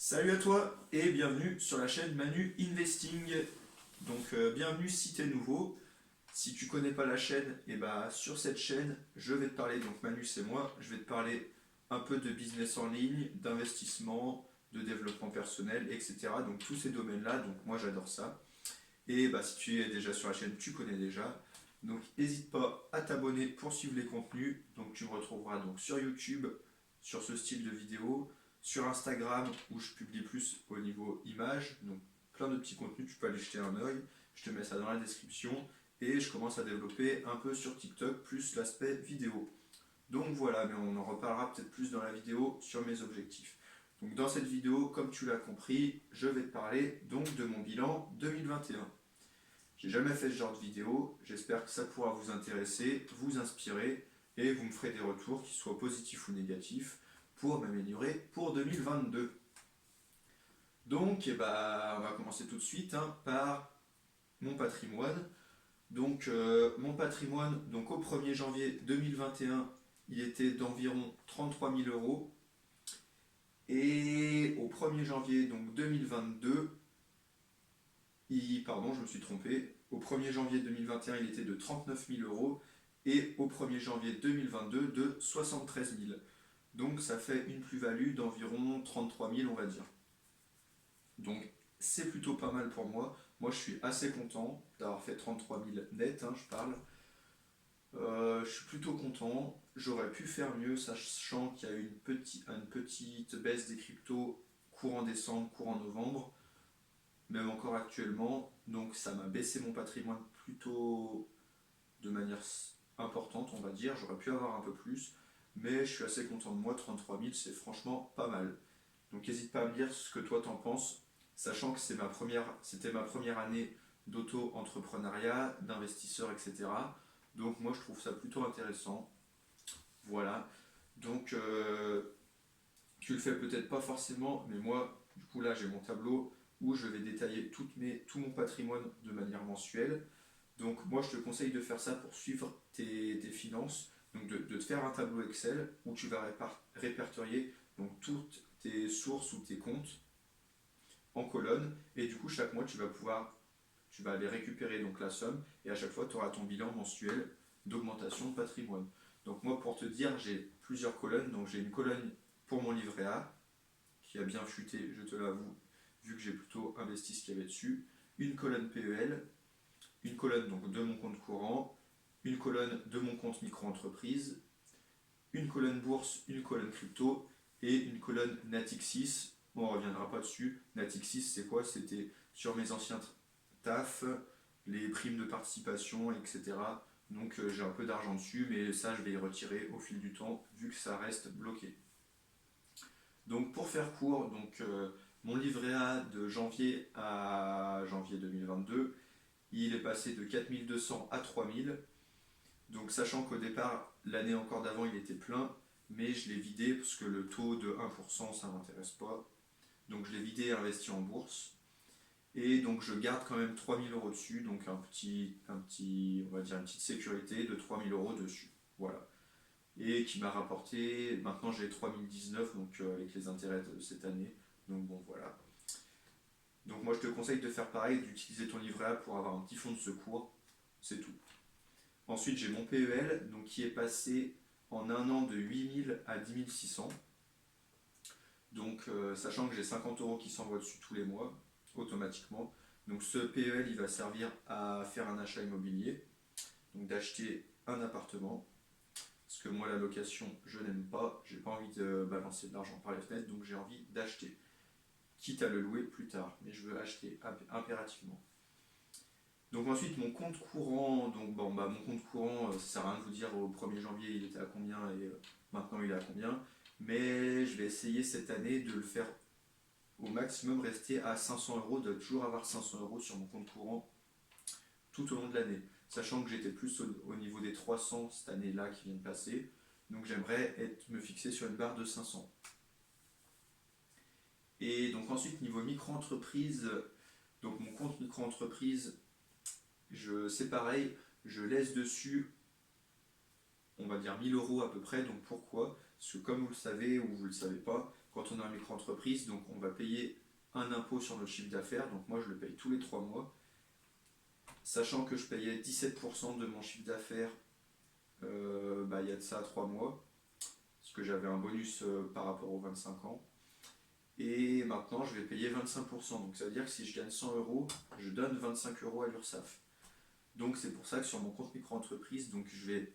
Salut à toi et bienvenue sur la chaîne Manu Investing. Bienvenue si tu es nouveau. Si tu connais pas la chaîne, et bah sur cette chaîne, je vais te parler, donc Manu c'est moi, je vais te parler un peu de business en ligne, d'investissement, de développement personnel, etc. Donc tous ces domaines-là, donc moi j'adore ça. Et bah si tu es déjà sur la chaîne, tu connais déjà. Donc n'hésite pas à t'abonner pour suivre les contenus. Donc tu me retrouveras donc sur YouTube, sur ce style de vidéo, sur Instagram où je publie plus au niveau image. Donc plein de petits contenus, tu peux aller jeter un œil. Je te mets ça dans la description. Et je commence à développer un peu sur TikTok plus l'aspect vidéo. Donc voilà, mais on en reparlera peut-être plus dans la vidéo sur mes objectifs. Donc dans cette vidéo, comme tu l'as compris, je vais te parler donc de mon bilan 2021. J'ai jamais fait ce genre de vidéo, j'espère que ça pourra vous intéresser, vous inspirer et vous me ferez des retours, qu'ils soient positifs ou négatifs, pour m'améliorer pour 2022. Donc on va commencer tout de suite par mon patrimoine. Mon patrimoine, donc au 1er janvier 2021, il était d'environ 33 000 euros. Et au 1er janvier donc 2022, pardon, je me suis trompé. Au 1er janvier 2021, il était de 39 000 euros. Et au 1er janvier 2022, de 73 000. Donc ça fait une plus-value d'environ 33 000, on va dire. Donc c'est plutôt pas mal pour moi. Moi je suis assez content d'avoir fait 33 000 net, je parle. Je suis plutôt content. J'aurais pu faire mieux, sachant qu'il y a eu une petite baisse des cryptos courant décembre, courant novembre, même encore actuellement. Donc ça m'a baissé mon patrimoine plutôt de manière importante, on va dire. J'aurais pu avoir un peu plus, mais je suis assez content de moi. 33 000, c'est franchement pas mal. Donc n'hésite pas à me dire ce que toi t'en penses, sachant que c'était ma première année d'auto-entrepreneuriat, d'investisseur, etc. Donc moi je trouve ça plutôt intéressant. Voilà. Donc tu le fais peut-être pas forcément, mais moi du coup là j'ai mon tableau où je vais détailler tout mon patrimoine de manière mensuelle. Donc moi je te conseille de faire ça pour suivre tes finances, donc de te faire un tableau Excel où tu vas répertorier donc toutes tes sources ou tes comptes en colonne, et du coup chaque mois tu vas aller récupérer donc la somme, et à chaque fois tu auras ton bilan mensuel d'augmentation de patrimoine. Donc moi pour te dire, j'ai plusieurs colonnes. Donc j'ai une colonne pour mon livret A qui a bien chuté, je te l'avoue, vu que j'ai plutôt investi ce qu'il y avait dessus. Une colonne PEL, une colonne donc de mon compte courant, une colonne de mon compte micro-entreprise, une colonne bourse, une colonne crypto et une colonne Natixis. Bon, on ne reviendra pas dessus. Natixis, c'est quoi? C'était sur mes anciens taf, les primes de participation, etc. Donc j'ai un peu d'argent dessus, mais ça je vais y retirer au fil du temps vu que ça reste bloqué. Donc pour faire court, mon livret A de janvier à janvier 2022, il est passé de 4200 à 3000. Donc sachant qu'au départ, l'année encore d'avant, il était plein, mais je l'ai vidé parce que le taux de 1%, ça ne m'intéresse pas. Donc je l'ai vidé et investi en bourse. Et donc je garde quand même 3000 euros dessus, donc on va dire une petite sécurité de 3000 euros dessus. Voilà. Et qui m'a rapporté, maintenant j'ai 3019, donc avec les intérêts de cette année. Donc bon, voilà. Donc moi je te conseille de faire pareil, d'utiliser ton livret A pour avoir un petit fonds de secours. C'est tout. Ensuite, j'ai mon PEL donc, qui est passé en un an de 8000 à 10 600. Donc, sachant que j'ai 50 euros qui s'envoient dessus tous les mois, automatiquement. Donc, ce PEL, il va servir à faire un achat immobilier, donc d'acheter un appartement. Parce que moi, la location, je n'aime pas. J'ai pas envie de balancer de l'argent par les fenêtres, donc j'ai envie d'acheter. Quitte à le louer plus tard, mais je veux acheter impérativement. Donc ensuite mon compte courant, mon compte courant, ça sert à rien de vous dire au 1er janvier il était à combien et maintenant il est à combien, mais je vais essayer cette année de le faire au maximum, rester à 500 euros, de toujours avoir 500 euros sur mon compte courant tout au long de l'année, sachant que j'étais plus au niveau des 300 cette année-là qui vient de passer, donc j'aimerais me fixer sur une barre de 500. Et donc ensuite niveau micro-entreprise, donc mon compte micro-entreprise, c'est pareil, je laisse dessus, on va dire 1000 euros à peu près. Donc pourquoi? Parce que comme vous le savez ou vous ne le savez pas, quand on est en micro-entreprise, donc on va payer un impôt sur notre chiffre d'affaires, donc moi je le paye tous les 3 mois, sachant que je payais 17% de mon chiffre d'affaires il y a de ça 3 mois, parce que j'avais un bonus par rapport aux 25 ans. Et maintenant, je vais payer 25%. Donc ça veut dire que si je gagne 100 euros, je donne 25 euros à l'URSSAF. Donc c'est pour ça que sur mon compte micro-entreprise, donc je vais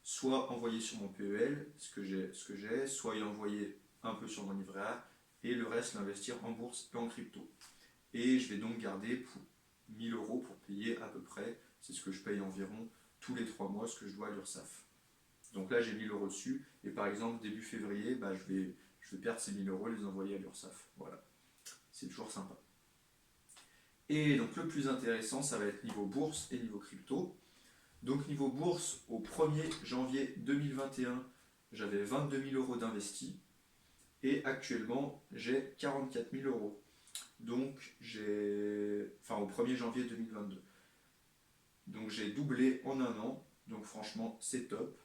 soit envoyer sur mon PEL ce que j'ai, soit y envoyer un peu sur mon livret A, et le reste l'investir en bourse et en crypto. Et je vais donc garder pour 1000 euros pour payer à peu près, c'est ce que je paye environ tous les 3 mois, ce que je dois à l'URSSAF. Donc là j'ai 1000 euros dessus, et par exemple début février, je vais perdre ces 1000 euros et les envoyer à l'URSSAF. Voilà, c'est toujours sympa. Et donc le plus intéressant, ça va être niveau bourse et niveau crypto. Donc niveau bourse, au 1er janvier 2021, j'avais 22 000 euros d'investis, et actuellement j'ai 44 000 euros. Donc au 1er janvier 2022. Donc j'ai doublé en un an, donc franchement c'est top.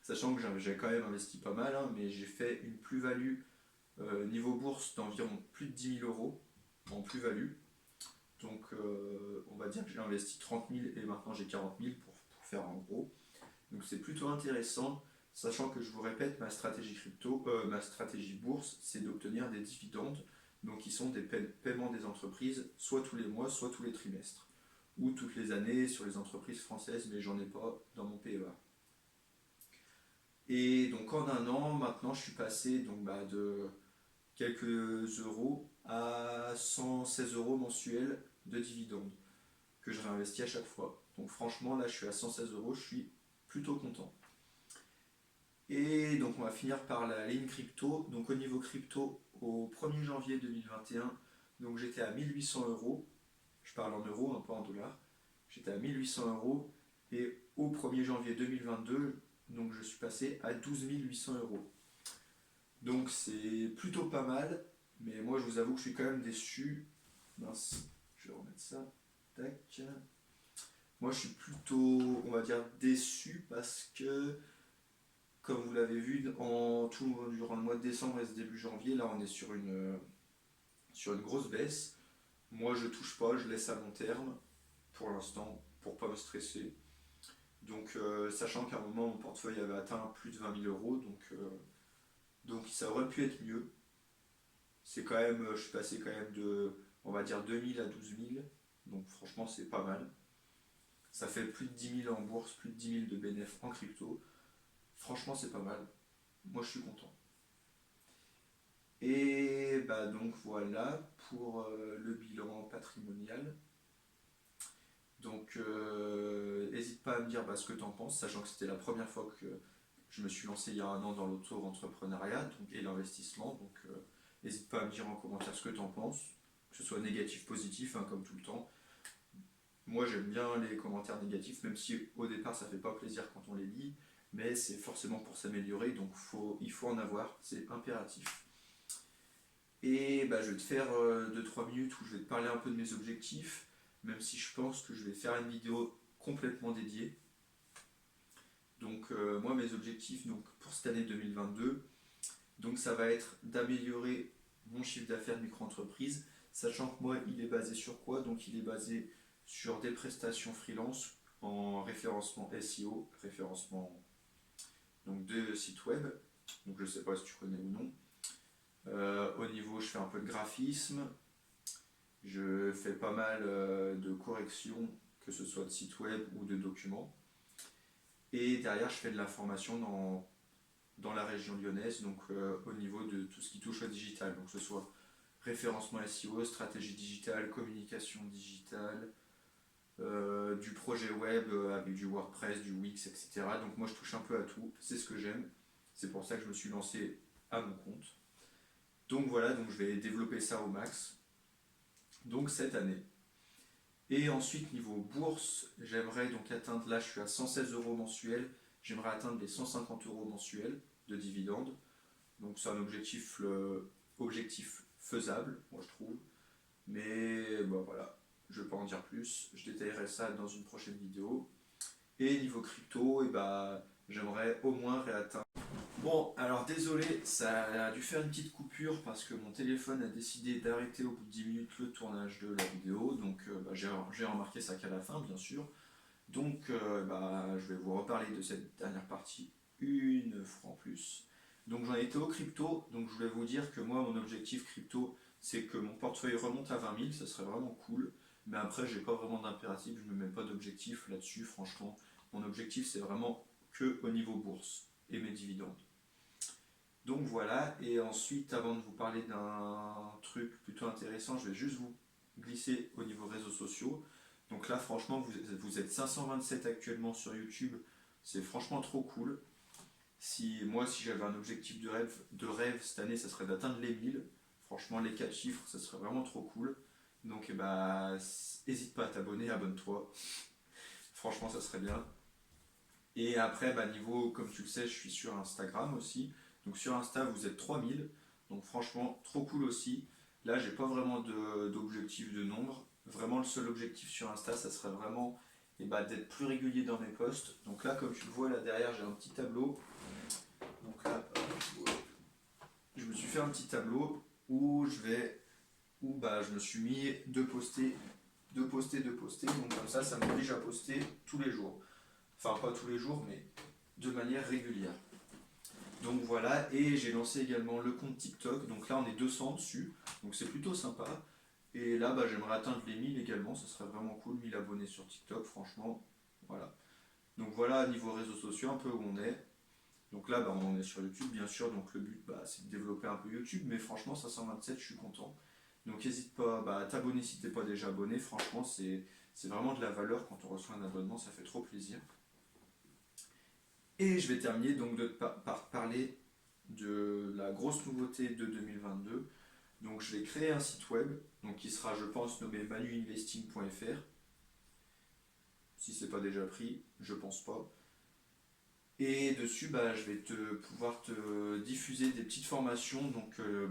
Sachant que j'ai quand même investi pas mal, hein, mais j'ai fait une plus-value niveau bourse d'environ plus de 10 000 euros en plus-value. Donc on va dire que j'ai investi 30 000 et maintenant j'ai 40 000 pour faire en gros. Donc c'est plutôt intéressant, sachant que je vous répète, ma stratégie ma stratégie bourse, c'est d'obtenir des dividendes, donc qui sont des paiements des entreprises, soit tous les mois, soit tous les trimestres, ou toutes les années sur les entreprises françaises, mais j'en ai pas dans mon PEA. Et donc en un an, maintenant je suis passé de quelques euros à 116 euros mensuels de dividendes que je réinvestis à chaque fois. Donc franchement là je suis à 116 euros, je suis plutôt content. Et donc on va finir par la ligne crypto. Donc au niveau crypto, au 1er janvier 2021, donc j'étais à 1800 euros. Je parle en euros, un peu en dollars. J'étais à 1800 euros. Et au 1er janvier 2022, donc je suis passé à 12 800 euros. Donc c'est plutôt pas mal. Mais moi je vous avoue que je suis quand même déçu. Mince, je vais remettre ça. Tac. Moi je suis plutôt, on va dire, déçu parce que comme vous l'avez vu, durant le mois de décembre et ce début janvier, là on est sur une grosse baisse. Moi je touche pas, je laisse à long terme pour l'instant, pour pas me stresser. Donc sachant qu'à un moment mon portefeuille avait atteint plus de 20 000 euros, donc ça aurait pu être mieux. C'est quand même, je suis passé quand même de, on va dire 2000 à 12 000, donc franchement c'est pas mal. Ça fait plus de 10 000 en bourse, plus de 10 000 de bénéfices en crypto. Franchement, c'est pas mal. Moi, je suis content. Et donc voilà pour le bilan patrimonial. Donc, n'hésite pas à me dire ce que tu en penses, sachant que c'était la première fois que je me suis lancé il y a un an dans l'auto-entrepreneuriat et l'investissement. Donc, n'hésite pas à me dire en commentaire ce que tu en penses, que ce soit négatif, positif, hein, comme tout le temps. Moi, j'aime bien les commentaires négatifs, même si au départ, ça fait pas plaisir quand on les lit. Mais c'est forcément pour s'améliorer, donc il faut en avoir, c'est impératif. Et je vais te faire 2-3 minutes où je vais te parler un peu de mes objectifs, même si je pense que je vais faire une vidéo complètement dédiée. Donc moi mes objectifs pour cette année 2022, donc ça va être d'améliorer mon chiffre d'affaires de micro-entreprise, sachant que moi il est basé sur quoi? Donc il est basé sur des prestations freelance en référencement SEO, référencement de sites web, donc je sais pas si tu connais ou non. Au niveau, je fais un peu de graphisme, je fais pas mal de corrections, que ce soit de sites web ou de documents. Et derrière, je fais de la formation dans la région lyonnaise, donc au niveau de tout ce qui touche au digital, donc que ce soit référencement SEO, stratégie digitale, communication digitale, du projet web avec du WordPress, du Wix, etc. Donc moi je touche un peu à tout, c'est ce que j'aime, c'est pour ça que je me suis lancé à mon compte. Donc voilà, donc je vais développer ça au max, donc cette année. Et ensuite niveau bourse, j'aimerais donc atteindre, là je suis à 116 euros mensuels, j'aimerais atteindre les 150 euros mensuels de dividendes. Donc c'est un objectif faisable, moi je trouve. Mais voilà, je ne vais pas en dire plus, je détaillerai ça dans une prochaine vidéo. Et niveau crypto, j'aimerais au moins réatteindre Bon, alors désolé, ça a dû faire une petite coupure parce que mon téléphone a décidé d'arrêter au bout de 10 minutes le tournage de la vidéo, donc j'ai remarqué ça qu'à la fin, bien sûr. Donc je vais vous reparler de cette dernière partie une fois en plus. Donc j'en étais au crypto, donc je voulais vous dire que moi mon objectif crypto c'est que mon portefeuille remonte à 20 000, ça serait vraiment cool. Mais après j'ai pas vraiment d'impératif, je me mets pas d'objectif là-dessus, franchement. Mon objectif c'est vraiment que au niveau bourse et mes dividendes. Donc voilà, et ensuite avant de vous parler d'un truc plutôt intéressant, je vais juste vous glisser au niveau réseaux sociaux. Donc là, franchement, vous êtes 527 actuellement sur YouTube. C'est franchement trop cool. Si j'avais un objectif de rêve cette année, ça serait d'atteindre les 1000. Franchement, les 4 chiffres, ça serait vraiment trop cool. Donc, n'hésite pas à t'abonner, abonne-toi. Franchement, ça serait bien. Et après, niveau, comme tu le sais, je suis sur Instagram aussi. Donc sur Insta, vous êtes 3000. Donc franchement, trop cool aussi. Là, j'ai pas vraiment d'objectif de nombre. Vraiment, le seul objectif sur Insta, ça serait vraiment d'être plus régulier dans mes posts. Donc là, comme tu le vois là derrière, j'ai un petit tableau. Donc là, je me suis fait un petit tableau où je me suis mis de poster, de poster, de poster. Donc comme ça m'oblige à poster tous les jours. Enfin, pas tous les jours, mais de manière régulière. Donc voilà, et j'ai lancé également le compte TikTok. Donc là, on est 200 dessus, donc c'est plutôt sympa. Et là, j'aimerais atteindre les 1000 également, ça serait vraiment cool, 1000 abonnés sur TikTok, franchement. Voilà. Donc voilà, niveau réseaux sociaux, un peu où on est. Donc là, on est sur YouTube, bien sûr. Donc le but, c'est de développer un peu YouTube. Mais franchement, 527, je suis content. Donc n'hésite pas à t'abonner si t'es pas déjà abonné. Franchement, c'est vraiment de la valeur quand on reçoit un abonnement, ça fait trop plaisir. Et je vais terminer donc par parler de la grosse nouveauté de 2022. Donc je vais créer un site web donc qui sera, je pense, nommé manuinvesting.fr. Si c'est pas déjà pris, je pense pas. Et dessus, je vais pouvoir te diffuser des petites formations, donc que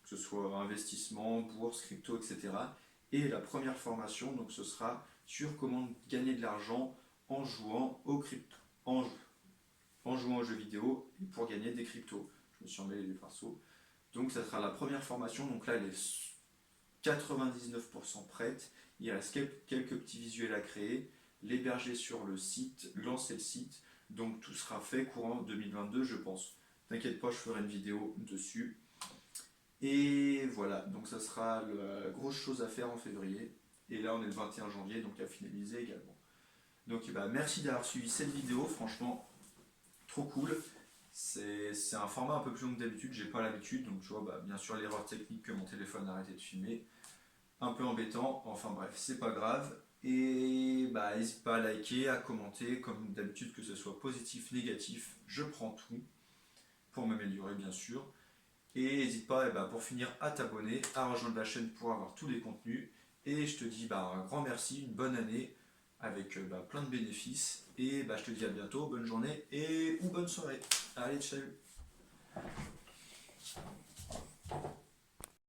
ce soit investissement, bourse, crypto, etc. Et la première formation, donc ce sera sur comment gagner de l'argent en jouant au crypto, en jouant aux jeux vidéo et pour gagner des cryptos. Je me suis emmêlé les pinceaux. Donc ça sera la première formation. Donc là, elle est 99% prête. Il reste quelques petits visuels à créer, l'héberger sur le site, lancer le site. Donc tout sera fait courant 2022, je pense. T'inquiète pas, je ferai une vidéo dessus. Et voilà, donc ça sera la grosse chose à faire en février. Et là, on est le 21 janvier, donc à finaliser également. Donc merci d'avoir suivi cette vidéo, franchement, trop cool. C'est un format un peu plus long que d'habitude, j'ai pas l'habitude, donc tu vois, bien sûr l'erreur technique que mon téléphone a arrêté de filmer, un peu embêtant, enfin bref, c'est pas grave. Et n'hésite pas à liker, à commenter, comme d'habitude, que ce soit positif, négatif, je prends tout, pour m'améliorer bien sûr. Et n'hésite pas, pour finir, à t'abonner, à rejoindre la chaîne pour avoir tous les contenus. Et je te dis un grand merci, une bonne année, avec plein de bénéfices. Et je te dis à bientôt, bonne journée ou bonne soirée. Allez, ciao.